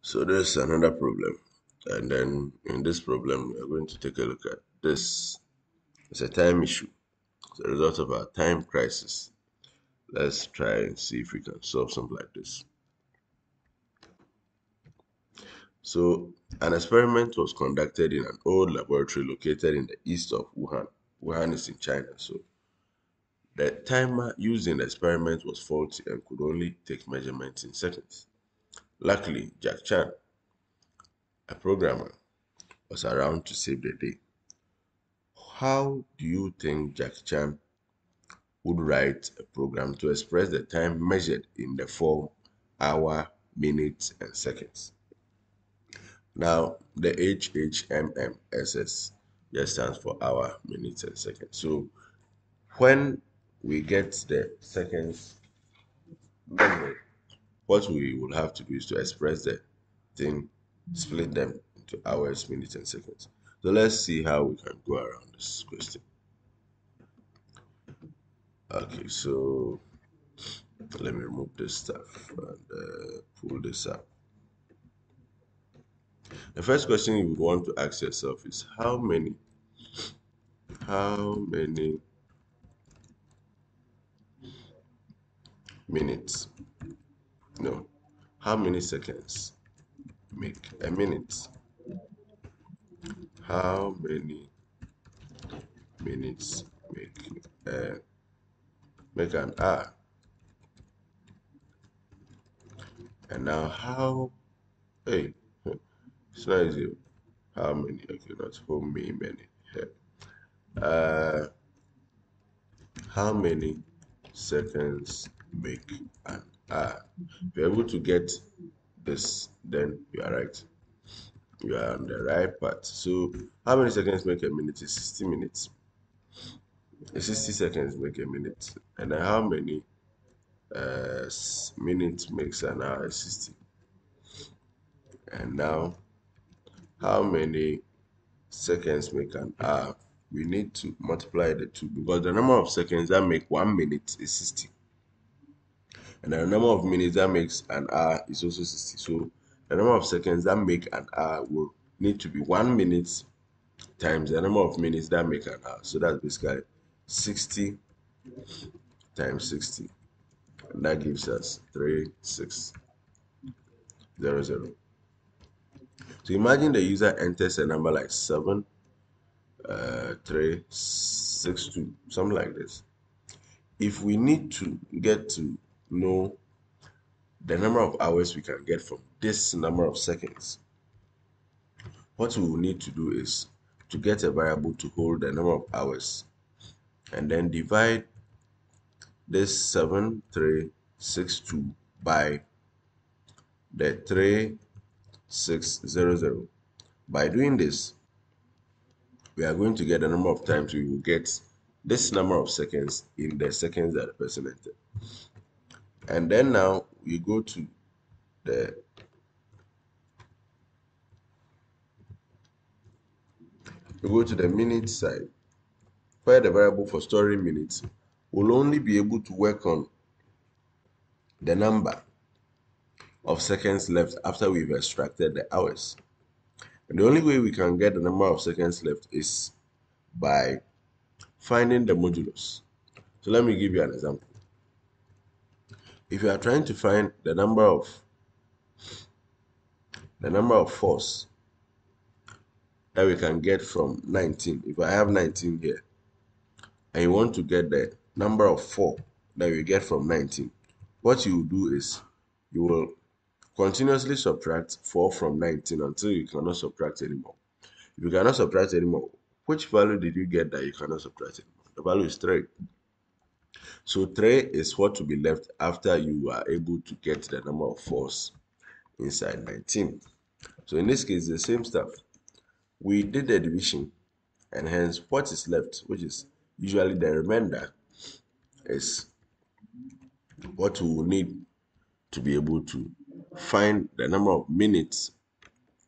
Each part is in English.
So there's another problem. And then in this problem, we're going to take a look at this. It's a time issue. It's a result of our time crisis. Let's try and see if we can solve something like this. So an experiment was conducted in an old laboratory located in the east of Wuhan. Wuhan is in China. So the timer used in the experiment was faulty and could only take measurements in seconds. Luckily, Jack Chan, a programmer, was around to save the day. How do you think Jack Chan would write a program to express the time measured in the form hour, minutes, and seconds? Now, the HHMMSS just stands for hour, minutes, and seconds. So when we get the seconds measured, what we will have to do is to express the thing, split them into hours, minutes, and seconds. So let's see how we can go around this question. Okay, so let me remove this stuff and pull this up. The first question you would want to ask yourself is how many minutes, no, how many seconds make a minute? How many minutes uh, make an hour? And now hey, it's not easy. How many? Okay, not how many. Uh, how many seconds make an hour? If you're able to get this, then you are right. You are on the right path. So, how many seconds make a minute? Is 60 minutes. 60 seconds make a minute. And then how many minutes makes an hour? 60. And now, how many seconds make an hour? We need to multiply the two because the number of seconds that make 1 minute is 60. And the number of minutes that makes an hour is also 60. So the number of seconds that make an hour will need to be 1 minute times the number of minutes that make an hour. So that's basically 60 times 60. And that gives us 3600. So imagine the user enters a number like 7362, something like this. If we need to get to know the number of hours we can get from this number of seconds, what we will need to do is to get a variable to hold the number of hours and then divide this 7362 by the 3600. By doing this, we are going to get the number of times we will get this number of seconds in the seconds that the person entered. And then now the we go to the minute side, where the variable for storing minutes will only be able to work on the number of seconds left after we've extracted the hours. And the only way we can get the number of seconds left is by finding the modulus. So let me give you an example. If you are trying to find the number of fours that we can get from 19, if I have 19 here, and you want to get the number of 4 that we get from 19, what you will do is you will continuously subtract 4 from 19 until you cannot subtract anymore. If you cannot subtract anymore, which value did you get that you cannot subtract anymore? The value is 3. So 3 is what will be left after you are able to get the number of 4s inside 19. So in this case, the same stuff. We did the division, and hence what is left, which is usually the remainder, is what we will need to be able to find the number of minutes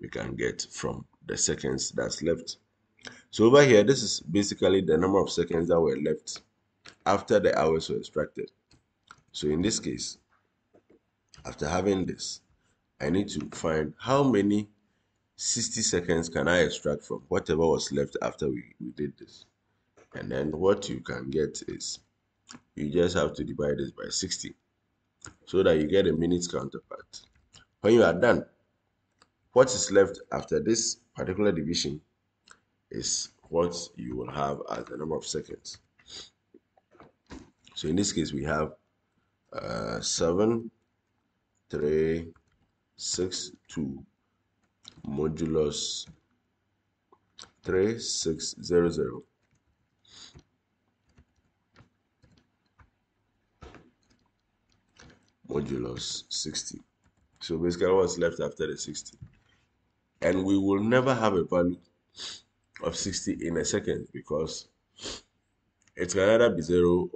we can get from the seconds that's left. So over here, this is basically the number of seconds that were left after the hours were extracted. So in this case, after having this, I need to find how many 60 seconds can I extract from whatever was left after we did this. And then what you can get is you just have to divide this by 60 so that you get a minute's counterpart. When you are done, what is left after this particular division is what you will have as the number of seconds. So in this case, we have 7, 3, 6, 2 modulus 3600 modulus 60. So basically what's left after the 60. And we will never have a value of 60 in a second because it can either be 0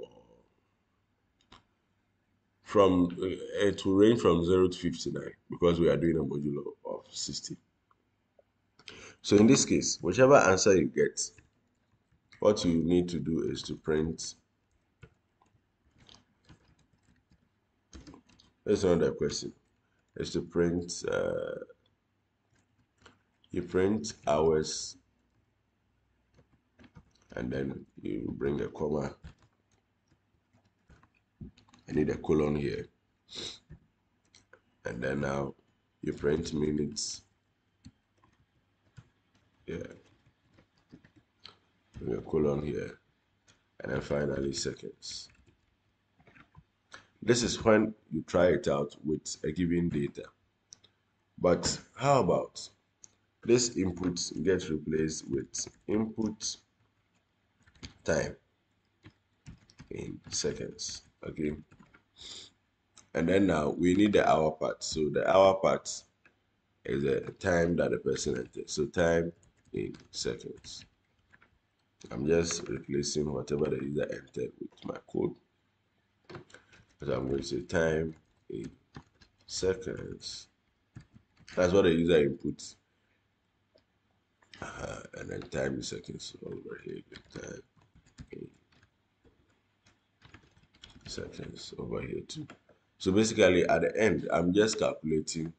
or it will range from 0 to 59 because we are doing a modulo of 60. So in this case, whichever answer you get, what you need to do is to print. That's another question. Is to print. You print hours, and then you bring a comma. I need a colon here, and then now you print minutes. Yeah, bring a colon here, and then finally seconds. This is when you try it out with a given data. But how about this input gets replaced with input time in seconds, okay? And then now we need the hour part. So the hour part is the time that the person entered. So time in seconds. I'm just replacing whatever the user entered with my code. So I'm going to say time in seconds. That's what the user inputs. And then time in seconds over here. Time in seconds over here too. So basically at the end, I'm just calculating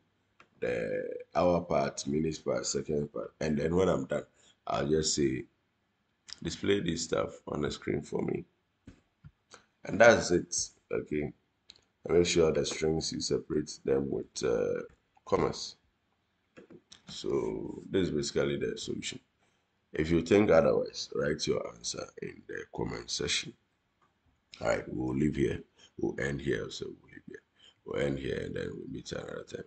the hour part, minutes part, second part. And then when I'm done, I'll just say, display this stuff on the screen for me. And that's it, okay? And make sure the strings, you separate them with commas. So this is basically the solution. If you think otherwise, write your answer in the comment section. All right, we'll leave here. We'll end here. So we'll leave here. We'll end here and then we'll meet another time.